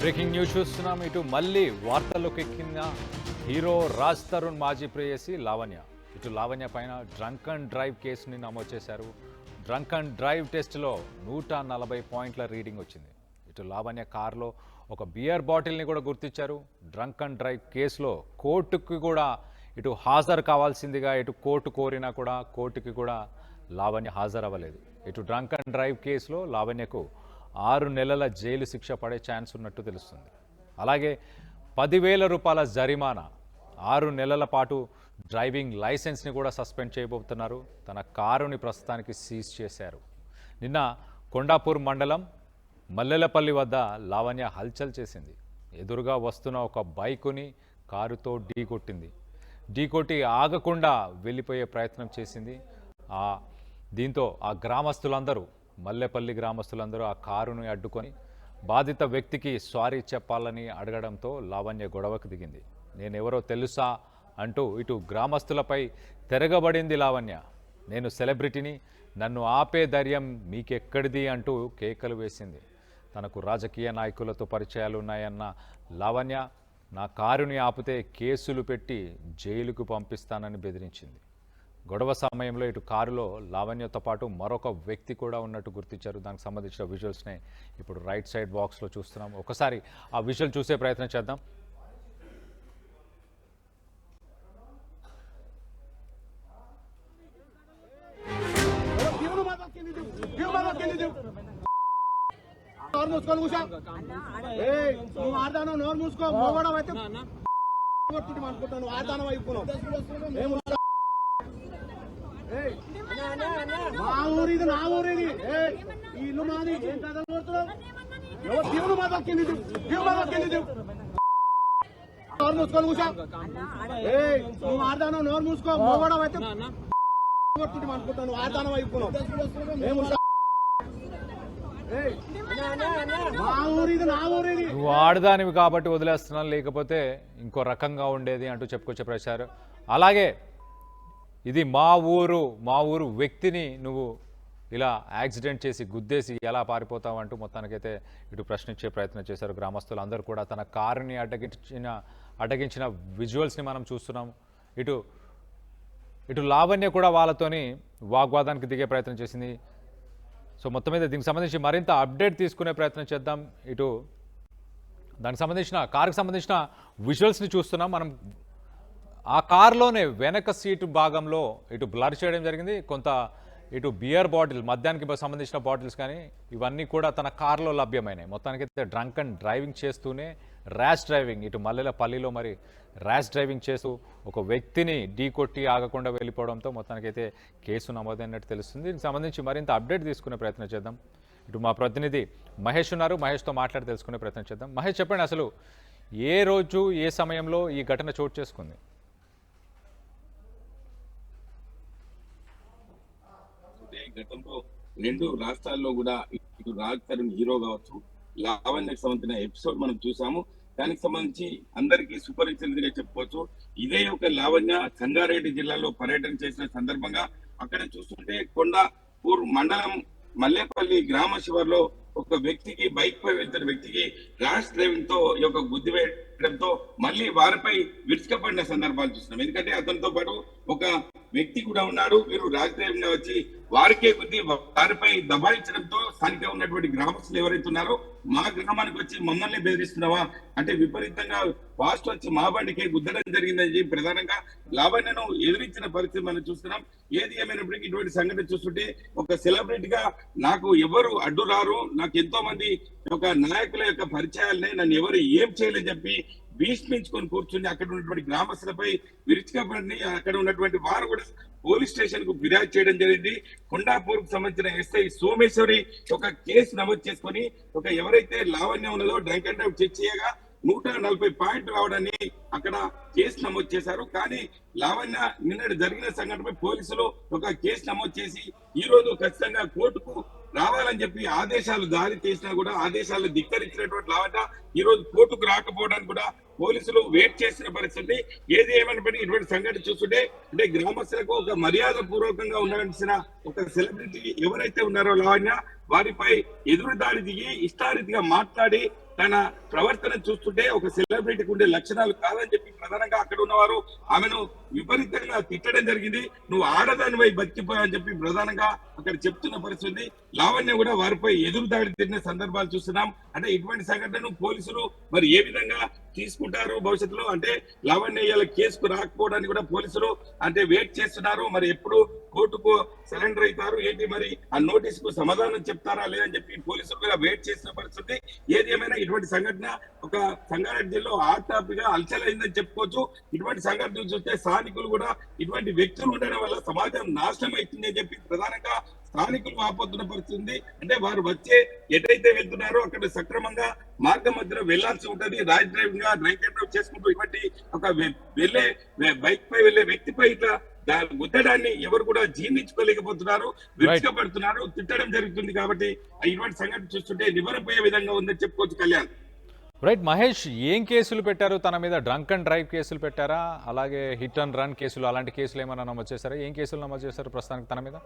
Breaking news చూస్తున్నాం. ఇటు మళ్ళీ వార్తల్లోకి ఎక్కిన హీరో రాజ్ తరుణ్ మాజీ ప్రేయసి లావణ్య. ఇటు లావణ్య పైన డ్రంక్ అండ్ డ్రైవ్ కేసుని నమోదు చేశారు. డ్రంక్ అండ్ డ్రైవ్ టెస్ట్లో 140 పాయింట్ల రీడింగ్ వచ్చింది. ఇటు లావణ్య కారులో ఒక బియర్ బాటిల్ని కూడా గుర్తించారు. డ్రంక్ అండ్ డ్రైవ్ కేసులో కోర్టుకి కూడా ఇటు హాజరు కావాల్సిందిగా ఇటు కోర్టు కోరినా కూడా కోర్టుకి కూడా లావణ్య హాజరు అవ్వలేదు. ఇటు డ్రంక్ అండ్ డ్రైవ్ కేసులో లావణ్యకు 6 నెలల జైలు శిక్ష పడే ఛాన్స్ ఉన్నట్టు తెలుస్తుంది. అలాగే 10,000 రూపాయల జరిమానా, 6 నెలల పాటు డ్రైవింగ్ లైసెన్స్ని కూడా సస్పెండ్ చేయబోతున్నారు. తన కారుని ప్రస్తుతానికి సీజ్ చేశారు. నిన్న కొండాపూర్ మండలం మల్లెలపల్లి వద్ద లావణ్య హల్చల్ చేసింది. ఎదురుగా వస్తున్న ఒక బైకుని కారుతో ఢీకొట్టింది. ఢీకొట్టి ఆగకుండా వెళ్ళిపోయే ప్రయత్నం చేసింది. దీంతో ఆ గ్రామస్తులందరూ మల్లెపల్లి గ్రామస్తులందరూ ఆ కారును అడ్డుకొని బాధిత వ్యక్తికి సారీ చెప్పాలని అడగడంతో లావణ్య గొడవకు దిగింది. నేనెవరో తెలుసా అంటూ ఇటు గ్రామస్తులపై తిరగబడింది లావణ్య. నేను సెలబ్రిటీని, నన్ను ఆపే ధైర్యం మీకెక్కడిది అంటూ కేకలు వేసింది. తనకు రాజకీయ నాయకులతో పరిచయాలు ఉన్నాయన్న లావణ్య నా కారుని ఆపితే కేసులు పెట్టి జైలుకు పంపిస్తానని బెదిరించింది. గొడవ సమయంలో ఇటు కారులో లావణ్యతో పాటు మరొక వ్యక్తి కూడా ఉన్నట్టు గుర్తించారు. దానికి సంబంధించిన విజువల్స్నే ఇప్పుడు రైట్ సైడ్ బాక్స్లో చూస్తున్నాం. ఒకసారి ఆ విజువల్ చూసే ప్రయత్నం చేద్దాం. మా ఊరిది నా ఊరిది ఈ ఇల్లు మాది. ఏం కథలు కొడుతున్నావు? ఎవరు దేవుడు మా దక్కింది, దేవుడు మా దక్కింది. నోరు మూసుకొని కూర్చో. నువ్వు ఆడదానం, నోరు మూసుకో. మోగడం అయితే కొట్టుకుంటాం అనుకుంటాను. నువ్వు ఆడదానం అయిపోయినావు. మా ఊరిది నా ఊరిది. నువ్వు ఆడదానివి కాబట్టి వదిలేస్తున్నాను, లేకపోతే ఇంకో రకంగా ఉండేది అంటూ చెప్పుకొచ్చే ప్రచారం. అలాగే ఇది మా ఊరు వ్యక్తిని నువ్వు ఇలా యాక్సిడెంట్ చేసి గుద్దేసి ఎలా పారిపోతావు అంటూ మొత్తానికైతే ఇటు ప్రశ్నించే ప్రయత్నం చేశారు గ్రామస్తులు అందరూ కూడా. తన కారుని అడ్డగించిన విజువల్స్ని మనం చూస్తున్నాం. ఇటు లావణ్య కూడా వాళ్ళతోని వాగ్వాదానికి దిగే ప్రయత్నం చేసింది. సో మొత్తం మీద దీనికి సంబంధించి మరింత అప్డేట్ తీసుకునే ప్రయత్నం చేద్దాం. ఇటు దానికి సంబంధించిన కారుకి సంబంధించిన విజువల్స్ని చూస్తున్నాం మనం. ఆ కారులోనే వెనక సీటు భాగంలో ఇటు బ్లర్ చేయడం జరిగింది. కొంత ఇటు బియర్ బాటిల్, మద్యానికి సంబంధించిన బాటిల్స్ కానీ ఇవన్నీ కూడా తన కారులో లభ్యమైనాయి. మొత్తానికైతే డ్రంక్ అండ్ డ్రైవింగ్ చేస్తూనే ర్యాష్ డ్రైవింగ్, ఇటు మల్లెలపల్లిలో మరి ర్యాష్ డ్రైవింగ్ చేస్తూ ఒక వ్యక్తిని ఢీకొట్టి ఆగకుండా వెళ్ళిపోవడంతో మొత్తానికైతే కేసు నమోదైనట్టు తెలుస్తుంది. దీనికి సంబంధించి మరింత అప్డేట్ తీసుకునే ప్రయత్నం చేద్దాం. ఇటు మా ప్రతినిధి మహేష్ ఉన్నారు. మహేష్తో మాట్లాడి తెలుసుకునే ప్రయత్నం చేద్దాం. మహేష్, చెప్పండి, అసలు ఏ రోజు ఏ సమయంలో ఈ ఘటన చోటు చేసుకుంది? గతంలో 2 రాష్ట్రాల్లో కూడా ఇటు రాజ్ తరుణ్ హీరో కావచ్చు, లావణ్యకు సంబంధించిన ఎపిసోడ్ మనం చూసాము. దానికి సంబంధించి అందరికీ సుపరిచితంగా చెప్పుకోవచ్చు. ఇదే ఒక లావణ్య సంగారెడ్డి జిల్లాలో పర్యటన చేసిన సందర్భంగా అక్కడ చూస్తుంటే కొండాపూర్ మండలం మల్లేపల్లి గ్రామ శివార్లో ఒక వ్యక్తికి, బైక్ పై వెళ్తున్న వ్యక్తికి ర్యాష్ డ్రైవింగ్ తో ఈ యొక్క గుద్ది వేయడంతో మళ్ళీ వారిపై విరుచుకపడిన సందర్భాలు చూస్తున్నాం. ఎందుకంటే అతనితో పాటు ఒక వ్యక్తి కూడా ఉన్నాడు. వీరు ర్యాష్ డ్రైవింగ్ గా వచ్చి వారికే గుద్ది వారిపై దబాయించడంతో స్థానికంగా ఉన్నటువంటి గ్రామస్తులు ఎవరైతే ఉన్నారో మా గ్రామానికి వచ్చి మమ్మల్ని బెదిరిస్తున్నావా అంటే విపరీతంగా ఫాస్ట్ వచ్చి మా బండికి గుద్దడం జరిగిందని చెప్పి ప్రధానంగా లావణ్యను ఎదిరించిన పరిస్థితి మనం చూస్తున్నాం. ఏది ఏమైనప్పటికీ ఇటువంటి సంఘటన చూస్తుంటే ఒక సెలబ్రిటీగా నాకు ఎవరు అడ్డు రారు, నాకు ఎంతో మంది ఒక నాయకుల యొక్క పరిచయాలనే, నన్ను ఎవరు ఏం చేయలేని చెప్పి భీష్మించుకొని కూర్చుని అక్కడ ఉన్నటువంటి గ్రామస్తులపై విరుచుకపడి అక్కడ ఉన్నటువంటి వారు కూడా పోలీస్ స్టేషన్ కు ఫిర్యాదు చేయడం జరిగింది. కొండాపూర్ కు సంబంధించిన ఎస్ఐ సోమేశ్వరి ఒక కేసు నమోదు చేసుకొని ఒక ఎవరైతే లావణ్య ఉన్నదో డ్రంక్ అండ్ డ్రైవ్ చెక్ చేయగా 140 పాయింట్లు రావడాన్ని అక్కడ కేసు నమోదు చేశారు. కానీ లావణ్య నిన్నటి జరిగిన సంఘటనపై పోలీసులు ఒక కేసు నమోదు చేసి ఈ రోజు ఖచ్చితంగా కోర్టుకు రావాలని చెప్పి ఆదేశాలు జారీ చేసినా కూడా ఆదేశాలు ధిక్కరించినటువంటి లావణ్య ఈ రోజు కోర్టుకు రాకపోవడానికి కూడా పోలీసులు వెయిట్ చేసిన పరిస్థితి. ఏది ఏమైనప్పటికీ ఇటువంటి సంఘటన చూస్తుంటే అంటే గ్రామస్తులకు ఒక మర్యాద పూర్వకంగా ఉండాల్సిన ఒక సెలబ్రిటీ ఎవరైతే ఉన్నారో లావణ్య వారిపై ఎదురు దాడి దిగి ఇష్టారీతిగా మాట్లాడి తన ప్రవర్తన చూస్తుంటే ఒక సెలబ్రిటీకి ఉండే లక్షణాలు కాదని చెప్పి ప్రధానంగా అక్కడ ఉన్నవారు ఆమెను విపరీతంగా తిట్టడం జరిగింది. నువ్వు ఆడదానిపై బతికిపోయావని చెప్పి ప్రధానంగా అక్కడ చెప్తున్న పరిస్థితి. లావణ్య కూడా వారిపై ఎదురు దాడి తిరిగిన సందర్భాలు చూస్తున్నాం. అంటే ఇటువంటి సంఘటనను పోలీసులు మరి ఏ విధంగా తీసుకుంటారు భవిష్యత్తులో, అంటే లావణ్య ఇవాళ కేసుకు రాకపోవడానికి కూడా పోలీసులు అంటే వెయిట్ చేస్తున్నారు. మరి ఎప్పుడు కోర్టుకు సరెండర్ అవుతారు ఏంటి, మరి ఆ నోటీస్ కు సమాధానం చెప్తారా లేదని చెప్పి పోలీసులు కూడా వెయిట్ చేసిన పరిస్థితి. ఏది ఏమైనా ఇటువంటి సంఘటన ఒక సంగారెడ్డి జిల్లా హాట్ టాపిక్ గా అలచలైందని చెప్పుకోవచ్చు. ఇటువంటి సంఘటనలు చూస్తే స్థానికులు కూడా ఇటువంటి వ్యక్తులు ఉండడం వల్ల సమాజం నాశనం అవుతుందని చెప్పి ప్రధానంగా స్థానికులు ఆపోతున్న పరిస్థితి ఉంది. అంటే వారు వచ్చే ఎటైతే వెళ్తున్నారో అక్కడ సక్రమంగా మార్గం మధ్యలో వెళ్లాల్సి ఉంటది. ర్యాష్ డ్రైవింగ్ గా డ్రైవ్ చేసుకుంటూ ఇటువంటి ఒక వెళ్లే బైక్ పై వెళ్లే వ్యక్తిపై ఇట్లా గుద్దడాన్ని ఎవరు కూడా జీర్ణించుకోలేకపోతున్నారు, విరుచుకపడుతున్నారు, తిట్టడం జరుగుతుంది. కాబట్టి ఇటువంటి సంఘటన చూస్తుంటే నివరపోయే విధంగా ఉందని చెప్పుకోవచ్చు. కళ్యాణ్, రైట్. మహేష్, ఏం కేసులు పెట్టారు తన మీద? డ్రంక్ అండ్ డ్రైవ్ కేసులు పెట్టారా, అలాగే హిట్ అండ్ రన్ కేసులు, అలాంటి కేసులు ఏమైనా నమోదు చేశారా? ఏం కేసులు నమోదు చేశారు ప్రస్తుతానికి తన మీద?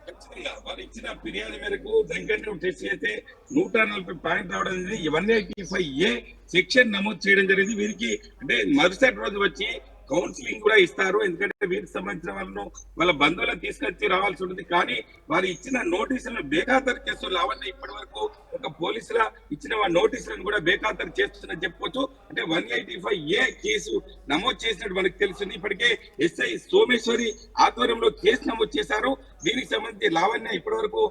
ఖచ్చితంగా వారు ఇచ్చిన ఫిర్యాదు మేరకు డ్రంక్ టెస్ట్ చేస్తే 140 పాయింట్ రావడం జరిగింది. 185A సెక్షన్ నమోదు చేయడం జరిగింది. వీరికి అంటే మరుసటి రోజు వచ్చి కౌన్సిలింగ్ కూడా ఇస్తారు. ఎందుకంటే వీరికి సంబంధించిన వాళ్ళను వాళ్ళ బంధువులను తీసుకొచ్చి రావాల్సి ఉంటుంది. కానీ వారు ఇచ్చిన నోటీసులను బేఖాతరు చేస్తూ లావణ్య ఇప్పటి వరకు ఒక పోలీసుల ఇచ్చిన నోటీసులను కూడా బేఖాతరు చేస్తుందని చెప్పుకోవచ్చు. అంటే 185A కేసు నమోదు చేసినట్టు మనకు తెలుస్తుంది. ఇప్పటికే ఎస్ఐ సోమేశ్వరి ఆధ్వర్యంలో కేసు నమోదు చేశారు. దీనికి సంబంధించి లావణ్య ఇప్పటి వరకు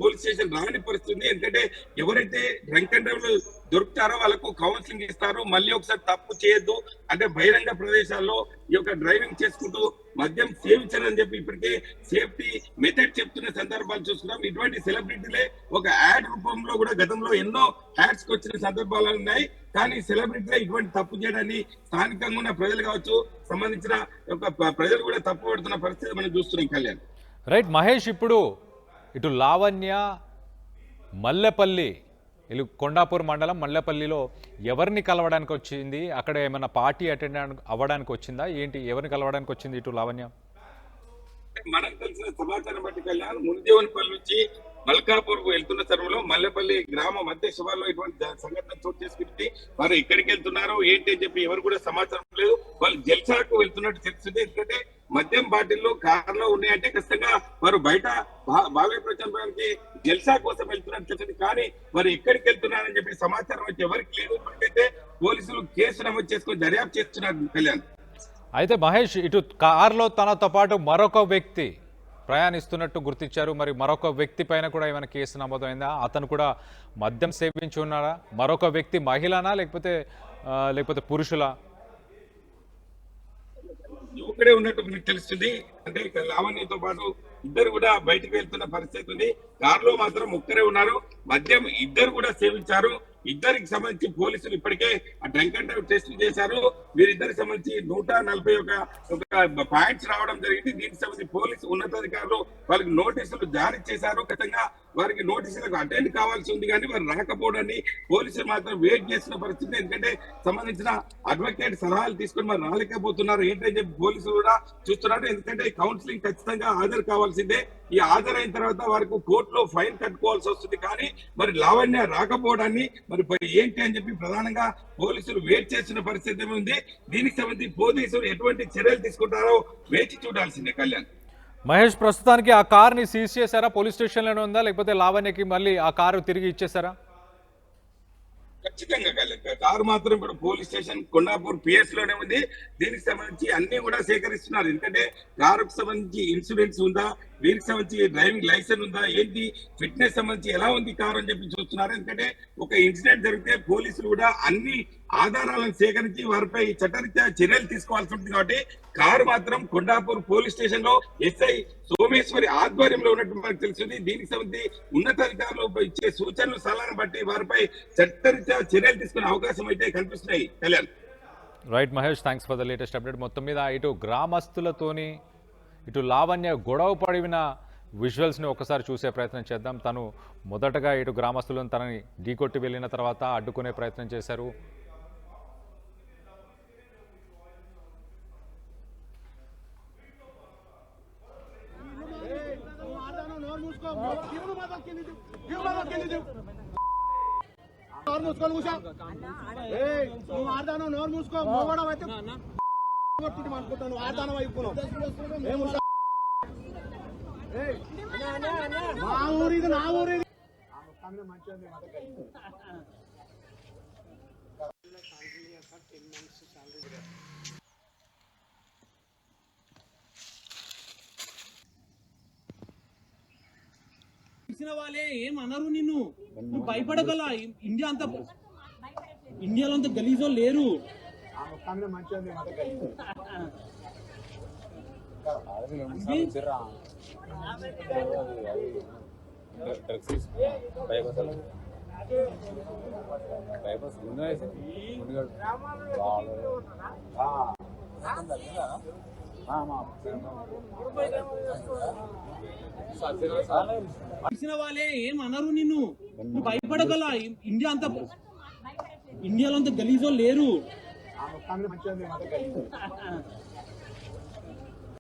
పోలీస్ స్టేషన్ రాని పరిస్థితుంది. ఎందుకంటే ఎవరైతే డ్రంక్ అండ్ డ్రైవ్ దొరుకుతారో వాళ్ళకు కౌన్సిలింగ్ ఇస్తారు. మళ్ళీ ఒకసారి తప్పు చేయొద్దు, అంటే బహిరంగ ప్రదేశాల్లో ఈ యొక్క డ్రైవింగ్ చేసుకుంటూ మద్యం సేవించాలని చెప్పి ఇప్పటికే సేఫ్టీ మెథడ్ చెప్తున్న సందర్భాలు చూస్తున్నాం. ఇటువంటి సెలబ్రిటీలే ఒక యాడ్ రూపంలో కూడా గతంలో ఎన్నో యాడ్స్ కి వచ్చిన సందర్భాలు ఉన్నాయి. కానీ సెలబ్రిటీలే ఇటువంటి తప్పు చేయడాన్ని స్థానికంగా ఉన్న ప్రజలు కావచ్చు, సంబంధించిన ప్రజలు కూడా తప్పు పడుతున్న పరిస్థితి మనం చూస్తున్నాం. కళ్యాణ్, రైట్. మహేష్, ఇప్పుడు ఇటు లావణ్య మల్లెపల్లి కొండాపూర్ మండలం మల్లెపల్లిలో ఎవరిని కలవడానికి వచ్చింది? అక్కడ ఏమైనా పార్టీ అటెండ్ అవ్వడానికి వచ్చిందా ఏంటి? ఎవరిని కలవడానికి వచ్చింది ఇటు లావణ్య? మనకు తెలిసిన సమాచారం బట్టి కళ్యాణ్, మునిదేవనపల్లి నుంచి మల్కాపూర్ కు వెళ్తున్న సమయంలో మల్లెపల్లి గ్రామ మధ్య శివార్లో ఇటువంటి సంఘటన చోటు చేసుకుంటుంది. వారు ఎక్కడికి వెళ్తున్నారు ఏంటి అని చెప్పి ఎవరు కూడా సమాచారం లేదు. వాళ్ళు జల్సాకు వెళ్తున్నట్టు తెలుస్తుంది. ఎందుకంటే మద్యం బాటిల్లో కార్లో ఉన్నాయంటే ఖచ్చితంగా వారు బయట బాగా ప్రచారానికి జల్సా కోసం వెళ్తున్నట్టు తెలుస్తుంది. కానీ వారు ఎక్కడికి వెళ్తున్నారని చెప్పి సమాచారం అయితే ఎవరికి లేదు. ఇప్పటికైతే పోలీసులు కేసు నమోదు చేసుకుని దర్యాప్తు చేస్తున్నారు. కళ్యాణ్, అయితే మహేష్, ఇటు కారులో తనతో పాటు మరొక వ్యక్తి ప్రయాణిస్తున్నట్టు గుర్తించారు. మరి మరొక వ్యక్తి పైన కూడా ఏమైనా కేసు నమోదైందా? అతను కూడా మద్యం సేవించి ఉన్నారా? మరొక వ్యక్తి మహిళనా లేకపోతే పురుషులా? యువకుడే ఉన్నట్టు మీకు తెలుస్తుంది. అంటే ఇక లావణ్యతో పాటు ఇద్దరు కూడా బయటకు వెళ్తున్న పరిస్థితి ఉంది. కారులో మాత్రం ఒక్కరే ఉన్నారు. మద్యం ఇద్దరు కూడా సేవించారు. ఇద్దరికి సంబంధించి పోలీసులు ఇప్పటికే ఆ డ్రంక్ అండ్ డ్రైవ్ టెస్ట్ చేశారు. వీరిద్దరికి సంబంధించి 141 పాయింట్స్ రావడం జరిగింది. దీనికి సంబంధించి పోలీసు ఉన్నతాధికారులు వాళ్ళకి నోటీసులు జారీ చేశారు. ఖచ్చితంగా వారికి నోటీసులకు అటెండ్ కావాల్సి ఉంది, కానీ వారు రాకపోవడాన్ని పోలీసులు మాత్రం వెయిట్ చేస్తున్న పరిస్థితి. ఎందుకంటే సంబంధించిన అడ్వకేట్ సలహాలు తీసుకుని మరి రాలేకపోతున్నారు ఏంటని చెప్పి పోలీసులు కూడా చూస్తున్నారు. ఎందుకంటే కౌన్సిలింగ్ ఖచ్చితంగా హాజరు కావాల్సిందే. ఈ హాజరైన తర్వాత వారికి కోర్టులో ఫైన్ కట్టుకోవాల్సి వస్తుంది. కానీ మరి లావణ్య రాకపోవడాన్ని మరి ఏంటి అని చెప్పి ప్రధానంగా పోలీసులు వెయిట్ చేస్తున్న పరిస్థితి ఉంది. దీనికి సంబంధించి పోలీసులు ఎటువంటి చర్యలు తీసుకుంటారో వేచి చూడాల్సిందే. కళ్యాణ్, మహేష్, ప్రస్తుతానికి ఆ కార్ని సీజ్ చేశారా? పోలీస్ స్టేషన్లోనే ఉందా, లేకపోతే లావణ్యకి మళ్ళీ ఆ కారు తిరిగి ఇచ్చేసారా? ఖచ్చితంగా కారు మాత్రం ఇప్పుడు పోలీస్ స్టేషన్ కొండాపూర్ పిఎస్ లోనే ఉంది. దీనికి సంబంధించి అన్ని కూడా సేకరిస్తున్నారు. ఎందుకంటే కారుకు సంబంధించి ఇన్సూరెన్స్ ఉందా, వీరికి సంబంధించి డ్రైవింగ్ లైసెన్స్ ఉందా, ఏంటి ఫిట్నెస్ సంబంధించి ఎలా ఉంది కారు అని చెప్పి చూస్తున్నారు. ఎందుకంటే ఒక ఇన్సిడెంట్ జరిగితే పోలీసులు కూడా అన్ని ఆధారాలను సేకరించి వారిపై చట్టరీత్యా చర్యలు తీసుకోవాల్సి ఉంటుంది. కాబట్టి కారు మాత్రం కొండాపూర్ పోలీస్ స్టేషన్ లో ఎస్ఐ సోమేశ్వరి ఆధ్వర్యంలో ఉన్నట్టు మనకు తెలిసింది. దీనికి సంబంధించి ఉన్నతాధికారులు ఇచ్చే సూచనలు సలహాను బట్టి వారిపై చట్టరీత్యా చర్యలు తీసుకునే అవకాశం అయితే కనిపిస్తున్నాయి. Kalyan, right Mahesh, thanks for the latest update. మొత్తం మీద ఇటు గ్రామస్తులతోని ఇటు లావణ్య గొడవ పడిన విజువల్స్ని ఒకసారి చూసే ప్రయత్నం చేద్దాం. తను మొదటగా ఇటు గ్రామస్తులను తనని ఢీకొట్టి వెళ్ళిన తర్వాత అడ్డుకునే ప్రయత్నం చేశారు. నోరు మూసుకొని కూర్చో. ఏయ్, నువ్వు ఆడతాను నోరు మూసుకో. మొగడం అయితే కొట్టుకుంటాం అనుకుంటాను. నువ్వు ఆడతాను అయిపోయినావు. మా ఊరు ఇది, నా ఊరు ఇది. ఇచ్చిన వాళ్ళే ఏం అనరు నిన్ను. నువ్వు భయపడగల. ఇండియాలో అంత గలీజో లేరు. ఇచ్చిన వాళ్ళే ఏం అనరు నిన్ను. నువ్వు భయపడగల. ఇండియాలో అంత గలీజో లేరు.